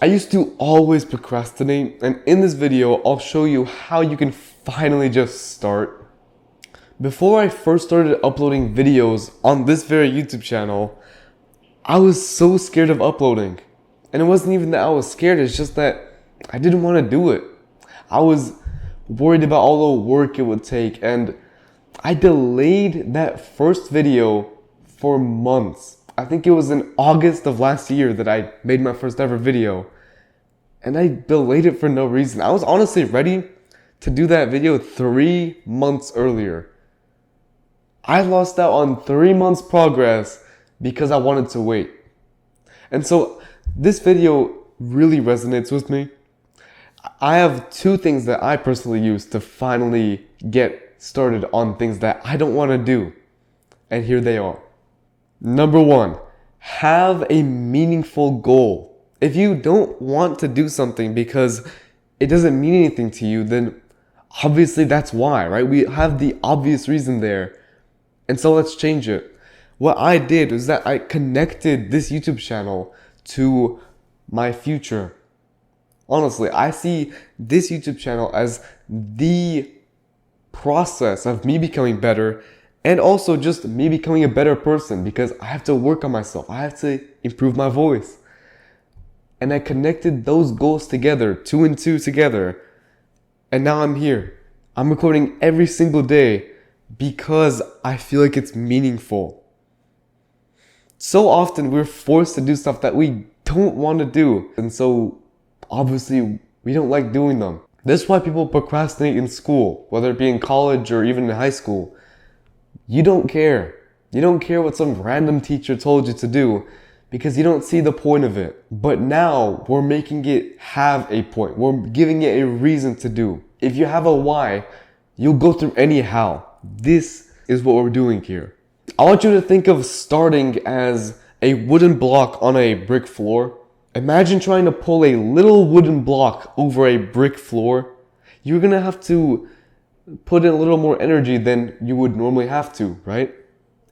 I used to always procrastinate, and in this video, I'll show you how you can finally just start. Before I first started uploading videos on this very YouTube channel, I was so scared of uploading. And it wasn't even that I was scared, it's just that I didn't want to do it. I was worried about all the work it would take, and I delayed that first video for months. I think it was in August of last year that I made my first ever video. And I delayed it for no reason. I was honestly ready to do that video 3 months earlier. I lost out on 3 months progress because I wanted to wait. And so this video really resonates with me. I have 2 things that I personally use to finally get started on things that I don't want to do. And here they are. Number 1, have a meaningful goal. If you don't want to do something because it doesn't mean anything to you, then obviously that's why, right? We have the obvious reason there. And so let's change it. What I did was that I connected this YouTube channel to my future. Honestly, I see this YouTube channel as the process of me becoming better, and also just me becoming a better person, because I have to work on myself. I have to improve my voice. And I connected those goals together, 2 and 2 together. And now I'm here. I'm recording every single day because I feel like it's meaningful. So often we're forced to do stuff that we don't want to do. And so obviously we don't like doing them. That's why people procrastinate in school, whether it be in college or even in high school. You don't care. You don't care what some random teacher told you to do because you don't see the point of it. But now we're making it have a point. We're giving it a reason to do. If you have a why, you'll go through any how. This is what we're doing here. I want you to think of starting as a wooden block on a brick floor. Imagine trying to pull a little wooden block over a brick floor. You're gonna have to put in a little more energy than you would normally have to, right?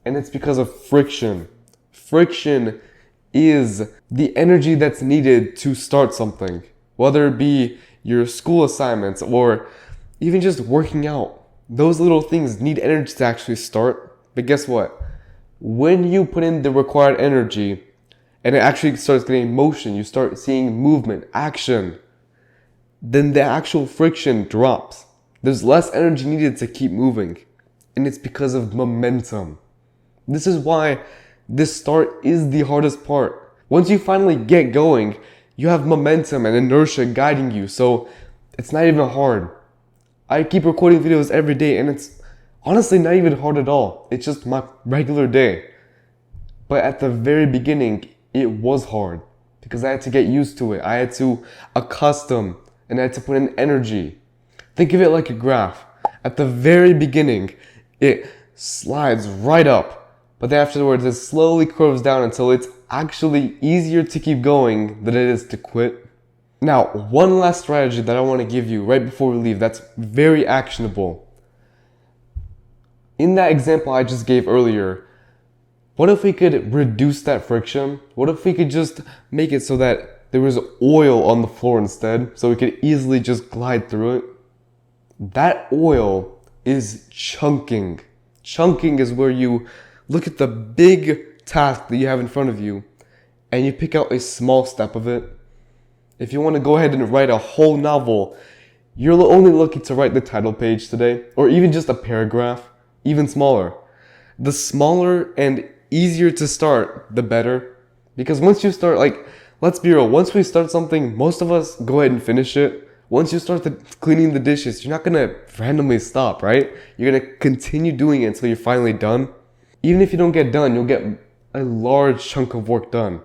And it's because of friction. Friction is the energy that's needed to start something, whether it be your school assignments or even just working out. Those little things need energy to actually start. But guess what? When you put in the required energy and it actually starts getting motion, you start seeing movement, action, then the actual friction drops. There's less energy needed to keep moving. And it's because of momentum. This is why this start is the hardest part. Once you finally get going, you have momentum and inertia guiding you. So it's not even hard. I keep recording videos every day and it's honestly not even hard at all. It's just my regular day. But at the very beginning, it was hard because I had to get used to it. I had to accustom and I had to put in energy. Think of it like a graph. At the very beginning, it slides right up, but then afterwards it slowly curves down until it's actually easier to keep going than it is to quit. Now, one last strategy that I want to give you right before we leave that's very actionable. In that example I just gave earlier, what if we could reduce that friction? What if we could just make it so that there was oil on the floor instead, so we could easily just glide through it? That oil is chunking. Chunking is where you look at the big task that you have in front of you and you pick out a small step of it. If you want to go ahead and write a whole novel, you're only looking to write the title page today, or even just a paragraph, even smaller. The smaller and easier to start, the better. Because once you start, let's be real, once we start something, most of us go ahead and finish it. Once you start cleaning the dishes, you're not going to randomly stop, right? You're going to continue doing it until you're finally done. Even if you don't get done, you'll get a large chunk of work done,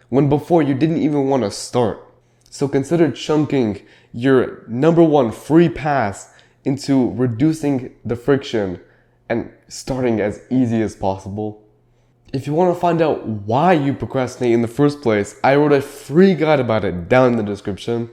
when before you didn't even want to start. So consider chunking your number 1 free pass into reducing the friction and starting as easy as possible. If you want to find out why you procrastinate in the first place, I wrote a free guide about it down in the description.